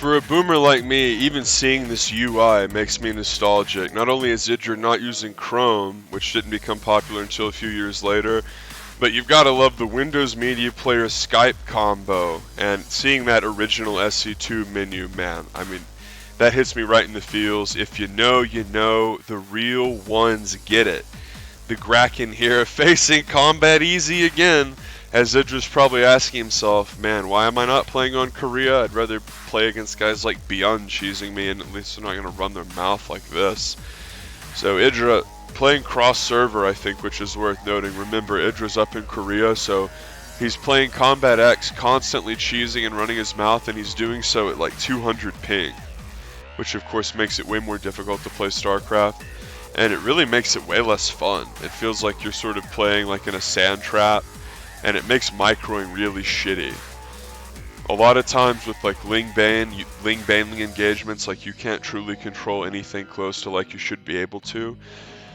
For a boomer like me, even seeing this UI makes me nostalgic. Not only is IdrA not using Chrome, which didn't become popular until a few years later, but you've got to love the Windows Media Player Skype combo, and seeing that original SC2 menu, man, I mean, that hits me right in the feels. If you know, you know. The real ones get it. The Graken here facing Combat Easy again, as IdrA's probably asking himself, man, why am I not playing on Korea? I'd rather play against guys like Beyond cheesing me, and at least they're not going to run their mouth like this. So IdrA playing cross-server, I think, which is worth noting. Remember, IdrA's up in Korea, so he's playing CombatEx, constantly cheesing and running his mouth, and he's doing so at like 200 ping, which of course makes it way more difficult to play StarCraft, and it really makes it way less fun. It feels like you're sort of playing like in a sand trap, and it makes microing really shitty. A lot of times with like Ling Banling engagements, like you can't truly control anything close to like you should be able to.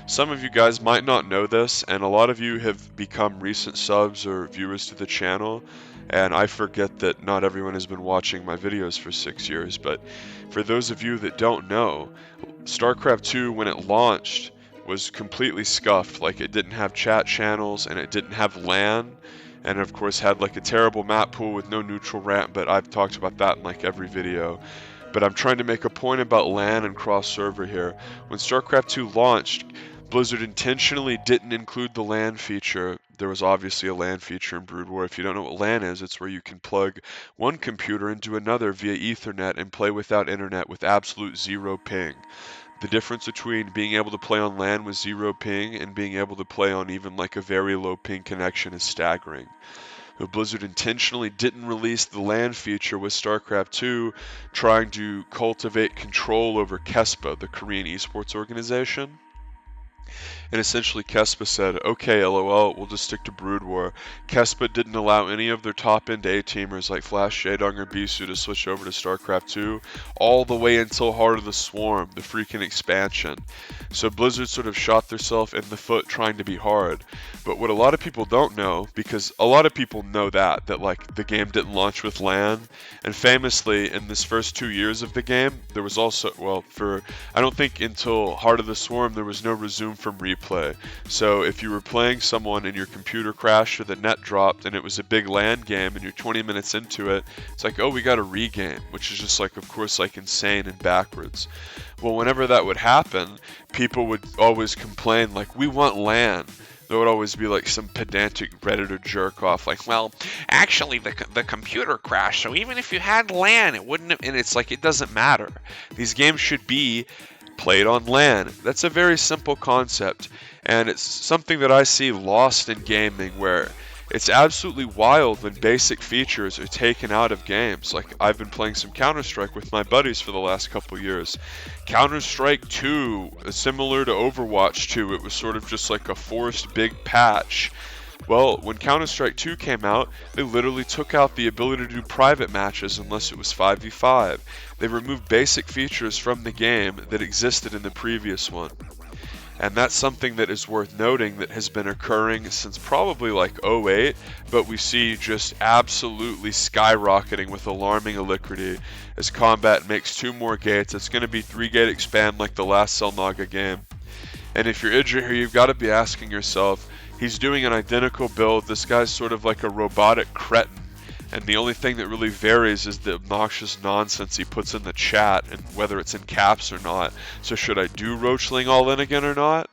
Some of you guys might not know this, and a lot of you have become recent subs or viewers to the channel, and I forget that not everyone has been watching my videos for 6 years, but for those of you that don't know, StarCraft 2, when it launched, was completely scuffed. Like, it didn't have chat channels, and it didn't have LAN, and of course had like a terrible map pool with no neutral ramp, but I've talked about that in like every video. But I'm trying to make a point about LAN and cross-server here. When StarCraft 2 launched, Blizzard intentionally didn't include the LAN feature. There was obviously a LAN feature in Brood War. If you don't know what LAN is, it's where you can plug one computer into another via Ethernet and play without internet with absolute zero ping. The difference between being able to play on LAN with zero ping and being able to play on even like a very low ping connection is staggering. But Blizzard intentionally didn't release the LAN feature with StarCraft 2, trying to cultivate control over KESPA, the Korean esports organization. And essentially KESPA said, okay, LOL, we'll just stick to Brood War. KESPA didn't allow any of their top-end A-teamers like Flash, Jaedong, or Bisu to switch over to StarCraft 2 all the way until Heart of the Swarm, the freaking expansion. So Blizzard sort of shot themselves in the foot trying to be hard. But what a lot of people don't know, because a lot of people know that like the game didn't launch with LAN, and famously in this first 2 years of the game, there was also, well, I don't think until Heart of the Swarm there was no resume from replay. So if you were playing someone and your computer crashed or the net dropped and it was a big LAN game and you're 20 minutes into it, it's like, oh, we got a regame, which is just like, of course, like insane and backwards. Well, whenever that would happen, people would always complain like, we want LAN. There would always be like some pedantic Redditor jerk off like, well, actually the computer crashed, so even if you had LAN, it wouldn't have, and it's like, it doesn't matter. These games should be played on LAN. That's a very simple concept, and it's something that I see lost in gaming, where it's absolutely wild when basic features are taken out of games. Like, I've been playing some Counter-Strike with my buddies for the last couple years. Counter-Strike 2, similar to Overwatch 2, it was sort of just like a forced big patch. Well, when Counter-Strike 2 came out, they literally took out the ability to do private matches unless it was 5v5. They removed basic features from the game that existed in the previous one. And that's something that is worth noting that has been occurring since probably like 08, but we see just absolutely skyrocketing with alarming alacrity as Combat makes 2 more gates. It's going to be 3-gate expand like the last Selnaga game. And if you're IdrA here, you've got to be asking yourself, he's doing an identical build. This guy's sort of like a robotic cretin. And the only thing that really varies is the obnoxious nonsense he puts in the chat and whether it's in caps or not. So should I do Roachling all in again or not?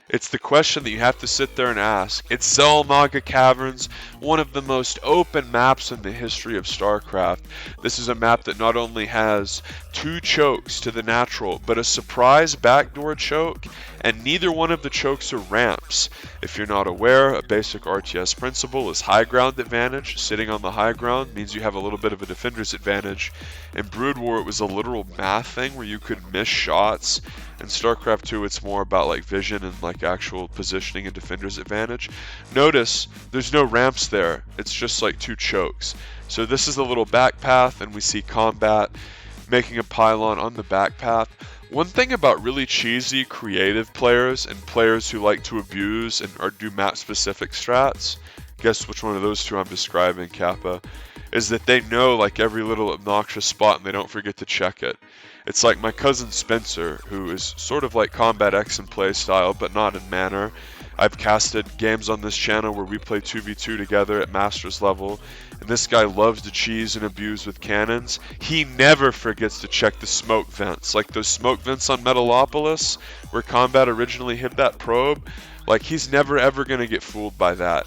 It's the question that you have to sit there and ask. It's Selnaga Caverns, one of the most open maps in the history of StarCraft. This is a map that not only has 2 chokes to the natural, but a surprise backdoor choke, and neither one of the chokes are ramps. If you're not aware, a basic RTS principle is high ground advantage. Sitting on the high ground means you have a little bit of a defender's advantage. In Brood War, it was a literal math thing where you could miss shots. In StarCraft 2, it's more about like vision and like actual positioning and defender's advantage. Notice there's no ramps there. It's just like 2 chokes. So this is a little back path, and we see Combat making a pylon on the back path. One thing about really cheesy creative players and players who like to abuse and or do map specific strats, guess which one of those 2 I'm describing, Kappa? is that they know like every little obnoxious spot and they don't forget to check it. It's like my cousin Spencer, who is sort of like CombatEx in play style, but not in manner. I've casted games on this channel where we play 2v2 together at Masters level, and this guy loves to cheese and abuse with cannons. He never forgets to check the smoke vents, like those smoke vents on Metalopolis, where Combat originally hid that probe. Like, he's never ever going to get fooled by that.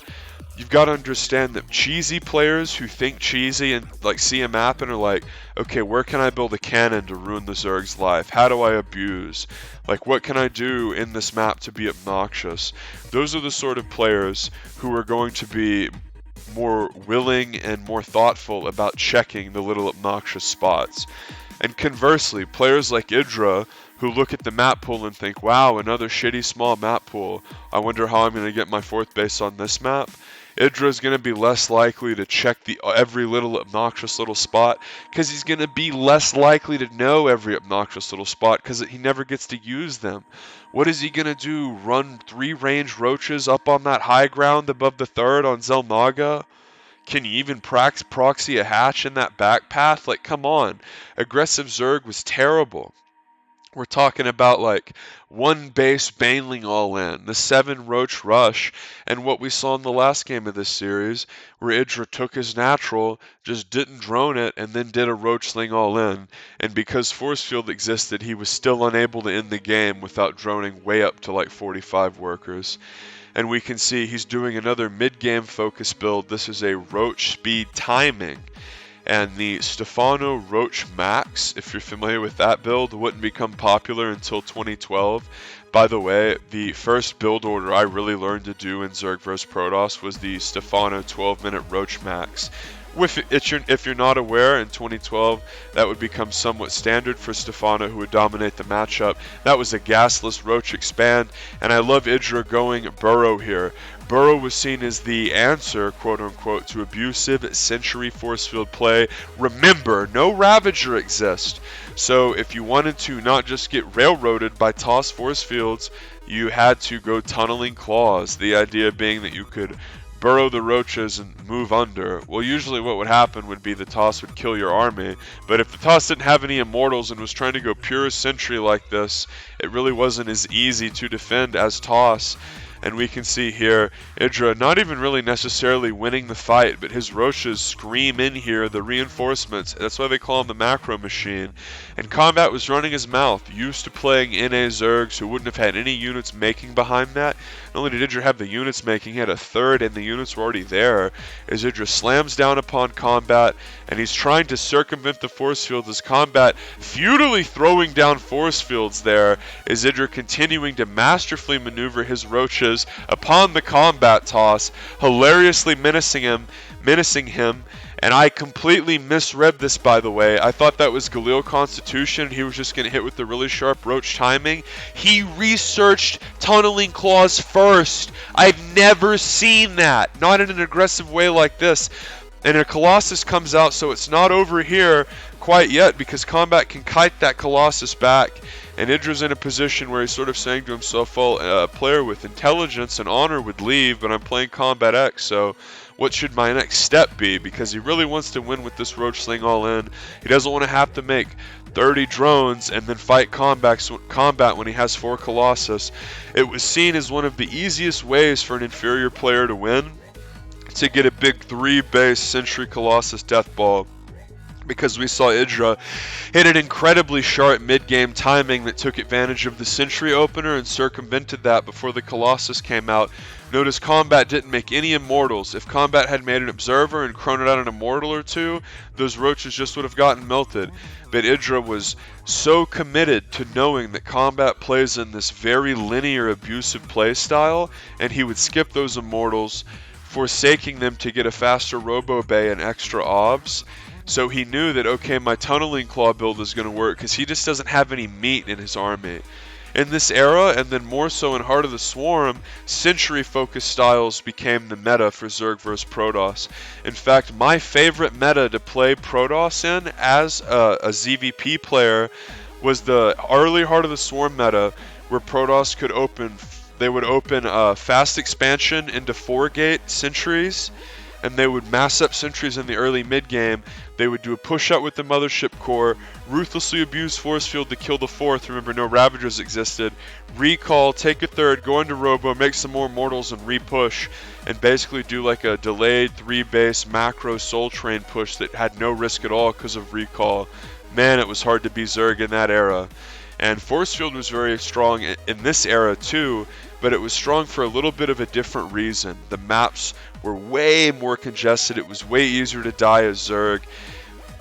You've got to understand that cheesy players who think cheesy and like see a map and are like, okay, where can I build a cannon to ruin the Zerg's life? How do I abuse? Like, what can I do in this map to be obnoxious? Those are the sort of players who are going to be more willing and more thoughtful about checking the little obnoxious spots. And conversely, players like IdrA, who look at the map pool and think, wow, another shitty small map pool. I wonder how I'm going to get my 4th base on this map. IdrA is going to be less likely to check every little obnoxious little spot because he's going to be less likely to know every obnoxious little spot because he never gets to use them. What is he going to do? Run 3 range roaches up on that high ground above the 3rd on Zelnaga? Can you even proxy a hatch in that back path? Like, come on. Aggressive Zerg was terrible. We're talking about like 1 base Baneling all in, the 7 Roach Rush, and what we saw in the last game of this series, where IdrA took his natural, just didn't drone it, and then did a Roach Sling all in. And because Force Field existed, he was still unable to end the game without droning way up to like 45 workers. And we can see he's doing another mid-game focus build. This is a Roach Speed Timing. And the Stefano Roach Max, if you're familiar with that build, wouldn't become popular until 2012. By the way, the first build order I really learned to do in Zerg vs Protoss was the Stefano 12-minute Roach Max. If you're not aware, in 2012, that would become somewhat standard for Stefano, who would dominate the matchup. That was a gasless Roach expand, and I love IdrA going Burrow here. Burrow was seen as the answer, quote-unquote, to abusive Century force field play. Remember, no Ravager exists. So if you wanted to not just get railroaded by toss force fields, you had to go tunneling claws. The idea being that you could burrow the roaches and move under. Well, usually what would happen would be the toss would kill your army, but if the toss didn't have any immortals and was trying to go pure sentry like this, it really wasn't as easy to defend as toss. And we can see here, IdrA not even really necessarily winning the fight, but his roaches scream in here, the reinforcements. That's why they call him the macro machine. And Combat was running his mouth, used to playing NA Zergs who wouldn't have had any units making behind that. Not only did IdrA have the units making, he had a 3rd and the units were already there. As IdrA slams down upon Combat, and he's trying to circumvent the force field as Combat futilely throwing down force fields there, as IdrA continuing to masterfully maneuver his roaches upon the Combat toss, hilariously menacing him, and I completely misread this, by the way. I thought that was Galil Constitution. He was just going to hit with the really sharp Roach timing. He researched tunneling claws first. I've never seen that, not in an aggressive way like this. And a Colossus comes out, so it's not over here quite yet, because Combat can kite that Colossus back. And IdrA's in a position where he's sort of saying to himself, well, a player with intelligence and honor would leave, but I'm playing CombatEx, so what should my next step be? Because he really wants to win with this Roach Sling all in. He doesn't want to have to make 30 drones and then fight Combat when he has 4 Colossus. It was seen as one of the easiest ways for an inferior player to win, to get a big 3 base Sentry Colossus Death Ball. Because we saw IdrA hit an incredibly sharp mid-game timing that took advantage of the Sentry opener and circumvented that before the Colossus came out. Notice Combat didn't make any immortals. If Combat had made an Observer and chroned out an immortal or 2, those roaches just would have gotten melted. But IdrA was so committed to knowing that Combat plays in this very linear, abusive play style, and he would skip those immortals, forsaking them to get a faster Robo Bay and extra obs. So he knew that, okay, my tunneling claw build is going to work because he just doesn't have any meat in his army. In this era, and then more so in Heart of the Swarm, Sentry-focused styles became the meta for Zerg vs Protoss. In fact, my favorite meta to play Protoss in as a ZVP player was the early Heart of the Swarm meta, where Protoss could open, they would open fast expansion into 4-gate sentries, and they would mass up sentries in the early mid-game. They would do a push-out with the Mothership Core, ruthlessly abuse Force Field to kill the 4th. Remember, no Ravagers existed. Recall, take a 3rd, go into Robo, make some more Mortals, and re-push, and basically do like a delayed 3-base macro Soul Train push that had no risk at all because of Recall. Man, it was hard to be Zerg in that era. And Force Field was very strong in this era too, but it was strong for a little bit of a different reason. The maps were way more congested. It was way easier to die as Zerg,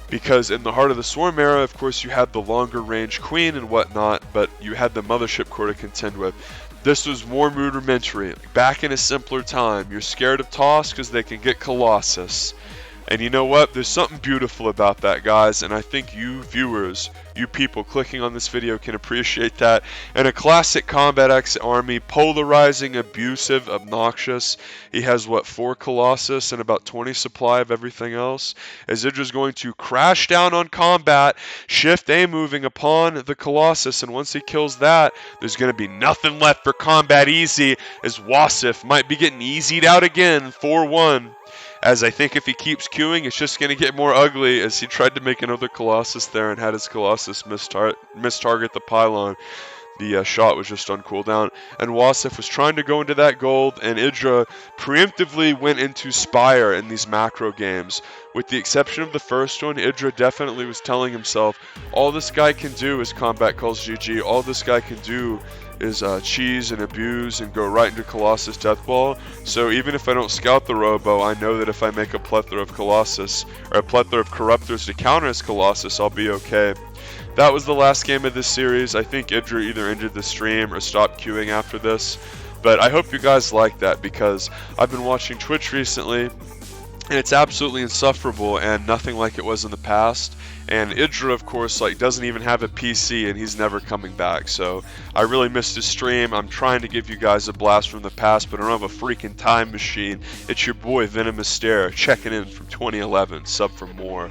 because in the Heart of the Swarm era, of course, you had the longer range Queen and whatnot, but you had the Mothership Core to contend with. This was more rudimentary. Back in a simpler time, you're scared of Toss because they can get Colossus. And you know what? There's something beautiful about that, guys, and I think you viewers, you people clicking on this video can appreciate that. And a classic CombatEx army, polarizing, abusive, obnoxious. He has, what, 4 Colossus and about 20 supply of everything else. As IdrA's going to crash down on Combat, shift A moving upon the Colossus, and once he kills that, there's going to be nothing left for Combat Easy, as Wasif might be getting easied out again, 4-1. As I think if he keeps queuing, it's just going to get more ugly, as he tried to make another Colossus there and had his Colossus mistarget the pylon. The shot was just on cooldown, and Wasif was trying to go into that gold, and IdrA preemptively went into Spire in these macro games. With the exception of the first one, IdrA definitely was telling himself, all this guy can do is Combat calls GG, all this guy can do is cheese and abuse and go right into Colossus Deathball. So even if I don't scout the Robo, I know that if I make a plethora of Colossus, or a plethora of Corruptors to counter his Colossus, I'll be okay. That was the last game of this series. I think IdrA either ended the stream or stopped queuing after this. But I hope you guys like that, because I've been watching Twitch recently, and it's absolutely insufferable and nothing like it was in the past. And IdrA, of course, like, doesn't even have a PC, and he's never coming back. So I really missed his stream. I'm trying to give you guys a blast from the past, but I don't have a freaking time machine. It's your boy VenomousStare checking in from 2011. Sub for more.